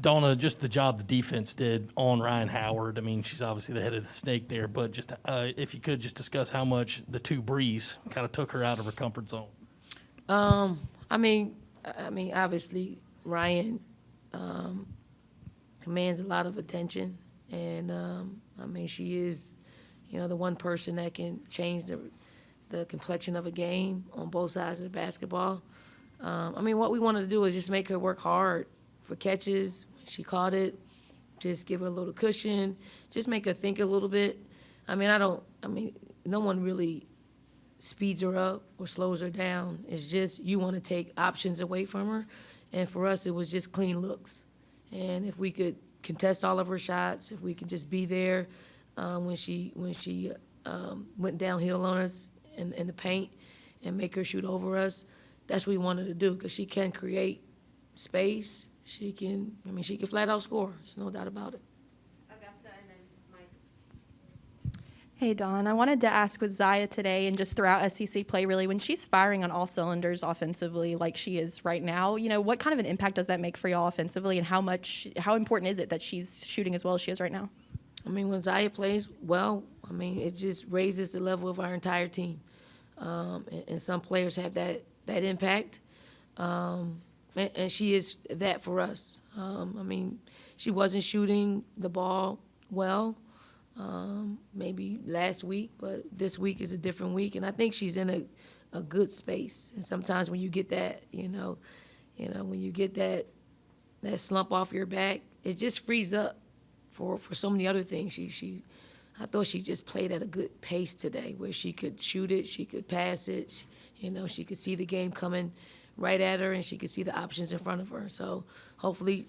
Donna, just the job the defense did on Ryan Howard. I mean, she's obviously the head of the snake there, but just if you could just discuss how much the two Brees kind of took her out of her comfort zone. I mean, obviously Ryan commands a lot of attention, and I mean, she is, the one person that can change the complexion of a game on both sides of the basketball. I mean, what we wanted to do is just make her work hard for catches. When she caught it, just give her a little cushion, just make her think a little bit. I mean, no one really speeds her up or slows her down. It's just you want to take options away from her. And for us, it was just clean looks. And if we could contest all of her shots, if we could just be there when she went downhill on us in the paint and make her shoot over us, that's what we wanted to do, because she can create space. She can flat out score. There's no doubt about it. Augusta and then Mike. Hey, Dawn. I wanted to ask with Zaya today and just throughout SEC play, really, when she's firing on all cylinders offensively like she is right now, what kind of an impact does that make for y'all offensively, and how important is it that she's shooting as well as she is right now? I mean, when Zaya plays well, it just raises the level of our entire team. And some players have that impact. And she is that for us. She wasn't shooting the ball well maybe last week, but this week is a different week. And I think she's in a good space. And sometimes when you get that, when you get that slump off your back, it just frees up for so many other things. I thought she just played at a good pace today, where she could shoot it, she could pass it, she could see the game coming right at her, and she could see the options in front of her. So hopefully,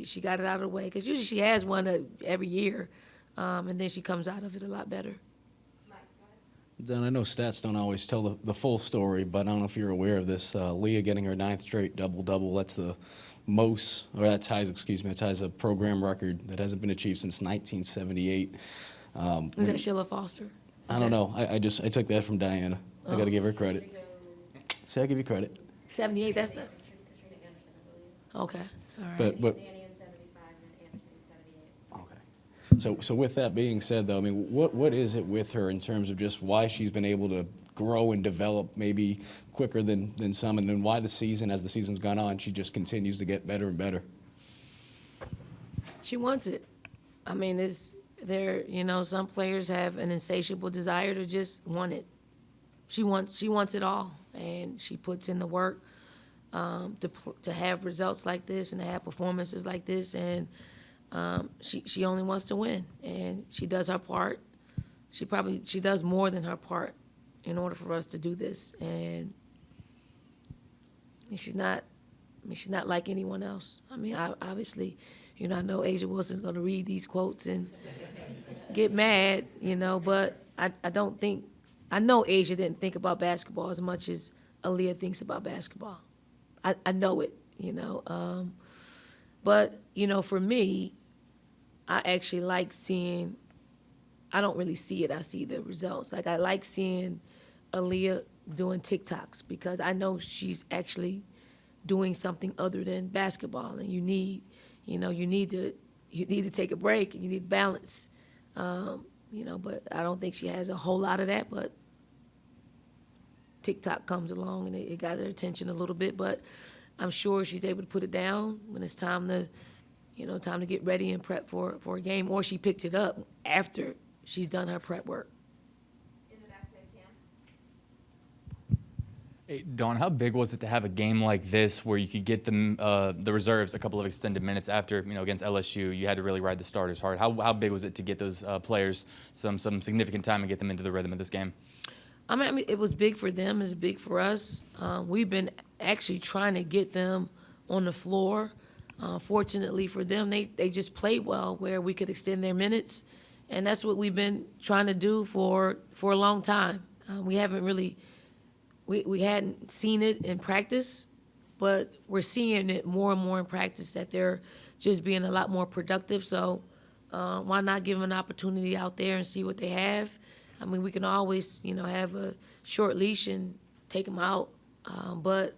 she got it out of the way, because usually she has one every year, and then she comes out of it a lot better. Don, I know stats don't always tell the full story, but I don't know if you're aware of this. Leah getting her 9th straight double-double. That's the most, or that ties a program record that hasn't been achieved since 1978. Is that Sheila Foster? I don't know. I took that from Diana. I got to give her credit. See, I give you credit. 78, that's the... Katrina Anderson, I believe. Okay, all right. But Danny in 75 and then Anderson in 78. okay. So with that being said, though, what is it with her in terms of just why she's been able to grow and develop maybe quicker than some, and then why as the season's gone on, she just continues to get better and better? She wants it. Some players have an insatiable desire to just want it. She wants it all, and she puts in the work to have results like this and to have performances like this, and she only wants to win, and she does her part. She does more than her part in order for us to do this, and she's not like anyone else. Obviously, I know Asia Wilson's going to read these quotes and get mad, but I don't think, I know Asia didn't think about basketball as much as Aaliyah thinks about basketball. I know it, but, for me, I actually like seeing, I don't really see it, I see the results. Like, I like seeing Aaliyah doing TikToks, because I know she's actually doing something other than basketball, and you need to take a break, and you need balance. But I don't think she has a whole lot of that, but TikTok comes along and it got her attention a little bit, but I'm sure she's able to put it down when it's time to get ready and prep for a game, or she picked it up after she's done her prep work. Hey, Dawn, how big was it to have a game like this where you could get them, the reserves a couple of extended minutes after, against LSU? You had to really ride the starters hard. How big was it to get those players some significant time and get them into the rhythm of this game? It was big for them. It's big for us. We've been actually trying to get them on the floor. Fortunately for them, they just played well where we could extend their minutes, and that's what we've been trying to do for a long time. We haven't really. We hadn't seen it in practice, but we're seeing it more and more in practice, that they're just being a lot more productive. So why not give them an opportunity out there and see what they have? We can always, have a short leash and take them out. But,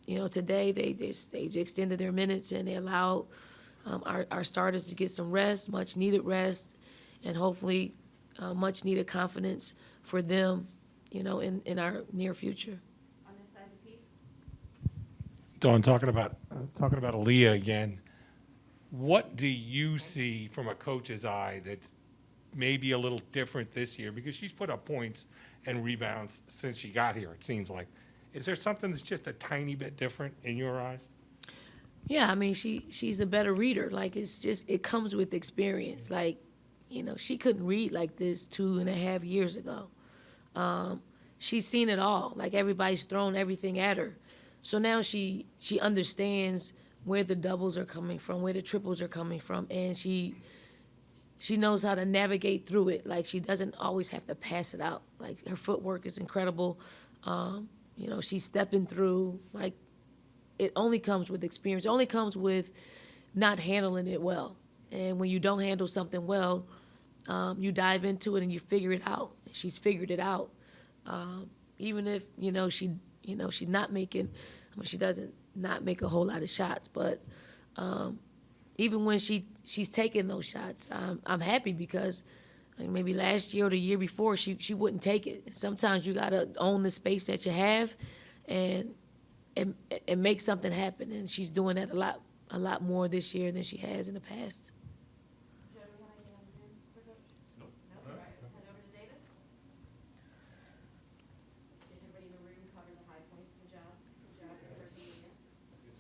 today they extended their minutes, and they allowed our starters to get some rest, much needed rest, and hopefully much needed confidence for them, in our near future. On this side, Pete? Dawn, talking about Aaliyah again, what do you see from a coach's eye that's maybe a little different this year? Because she's put up points and rebounds since she got here, it seems like. Is there something that's just a tiny bit different in your eyes? Yeah, I mean, she's a better reader. Like, it comes with experience. Like, she couldn't read like this 2.5 years ago. She's seen it all. Like, everybody's thrown everything at her. So now she understands where the doubles are coming from, where the triples are coming from, and she knows how to navigate through it. Like, she doesn't always have to pass it out. Like, her footwork is incredible. She's stepping through. Like, it only comes with experience. It only comes with not handling it well. And when you don't handle something well, you dive into it and you figure it out. She's figured it out. Even if, she's not making, she doesn't not make a whole lot of shots, but even when she's taking those shots, I'm happy because maybe last year or the year before, she wouldn't take it. And sometimes you gotta own the space that you have and make something happen. And she's doing that a lot more this year than she has in the past. Joe, do we have anything on Zoom for Coach? No. All right, let's head over to David. Did everybody in the room cover the high points? Good job. Good job. Good person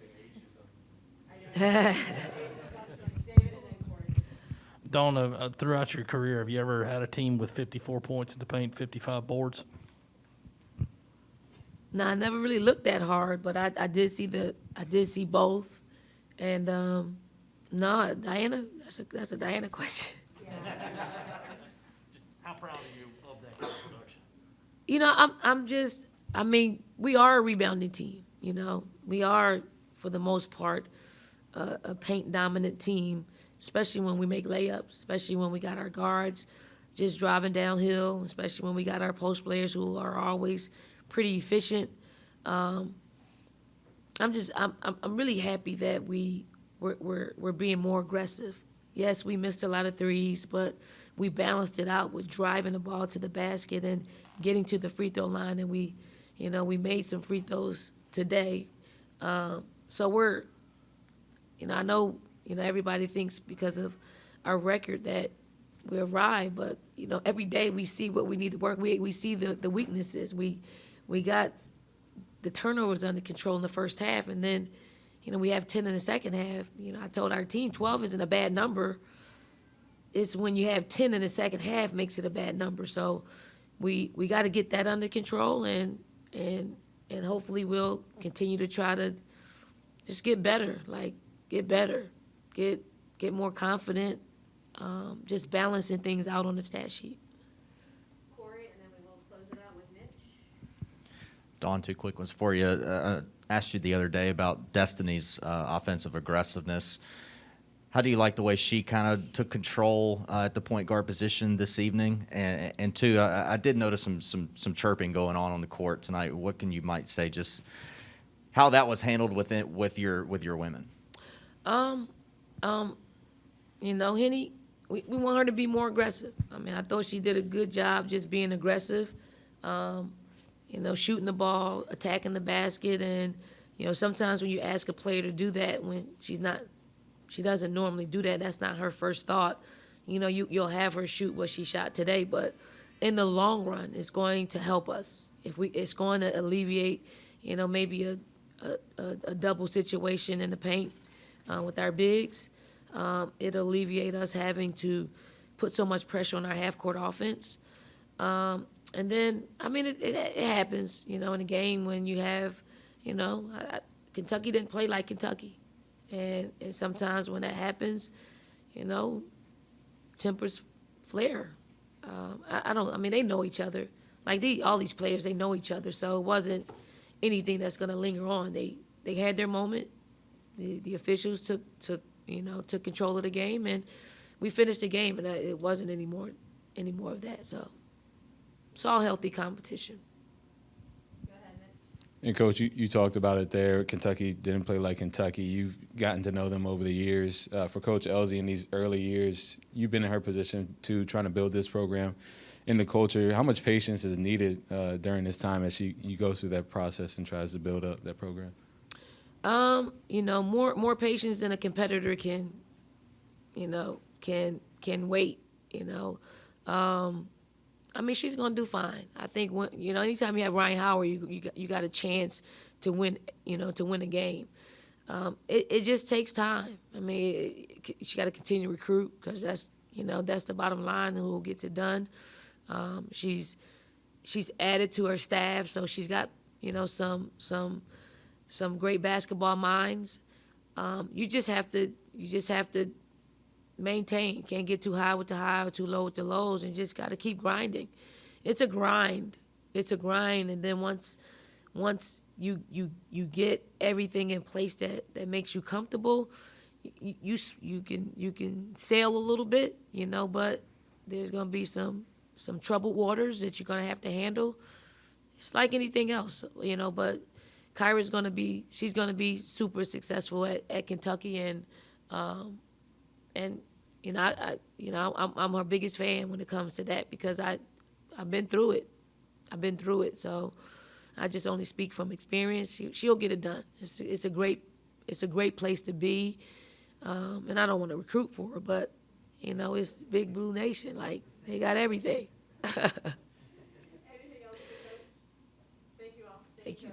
doing it. I know. David and then Corey. Dawn, throughout your career, have you ever had a team with 54 points in the paint, 55 boards? No, I never really looked that hard, but I did see both. And no, Diana, that's a Diana question. How proud are you of that kind of production? We are a rebounding team, We are, for the most part, a paint-dominant team, especially when we make layups, especially when we got our guards just driving downhill, especially when we got our post players who are always pretty efficient. I'm really happy that we're being more aggressive. Yes, we missed a lot of threes, but we balanced it out with driving the ball to the basket and getting to the free throw line, and we made some free throws today. So we're, I know, everybody thinks because of our record that we arrived, but every day we see what we need to work. We see the weaknesses. We got the turnovers under control in the first half, and then we have 10 in the second half. I told our team 12 isn't a bad number. It's when you have 10 in the second half makes it a bad number. So we got to get that under control, and hopefully we'll continue to try to just get better, get more confident, just balancing things out on the stat sheet. Corey, and then we will close it out with Mitch. Dawn, two quick ones for you. Asked you the other day about Destiny's offensive aggressiveness. How do you like the way she kind of took control at the point guard position this evening? And two, I did notice some chirping going on the court tonight. What can you might say just how that was handled with your women? Henny, we want her to be more aggressive. I thought she did a good job just being aggressive. Shooting the ball, attacking the basket, and sometimes when you ask a player to do that when she doesn't normally do that. That's not her first thought. You'll have her shoot what she shot today, but in the long run, it's going to help us. It's going to alleviate, maybe a double situation in the paint with our bigs. It'll alleviate us having to put so much pressure on our half-court offense. And then, it happens, in a game when you have, Kentucky didn't play like Kentucky. And sometimes when that happens, tempers flare. They know each other. All these players, they know each other. So it wasn't anything that's going to linger on. They had their moment. The officials took control of the game, and we finished the game, and it wasn't any more of that. So it's all healthy competition. Go ahead, Mitch. And Coach, you talked about it there. Kentucky didn't play like Kentucky. You've gotten to know them over the years. For Coach Elsie in these early years, you've been in her position too, trying to build this program in the culture. How much patience is needed during this time as you goes through that process and tries to build up that program? More patience than a competitor can wait. I mean, she's gonna do fine. I think anytime you have Ryan Howard, you got a chance to win. To win a game. It just takes time. I mean, she got to continue to recruit because that's the bottom line. Who gets it done? She's added to her staff, so she's got some great basketball minds. You just have to maintain. Can't get too high with the high or too low with the lows, and just got to keep grinding. It's a grind. And then once you get everything in place that makes you comfortable, you can sail a little bit, but there's gonna be some troubled waters that you're gonna have to handle. It's like anything else, but Kyra's gonna be super successful at Kentucky, and I'm her biggest fan when it comes to that because I've been through it. So I just only speak from experience. She'll get it done. It's a great place to be, and I don't want to recruit for her, but it's Big Blue Nation. Like they got everything. Anything else, Coach? Thank you all. Thank you.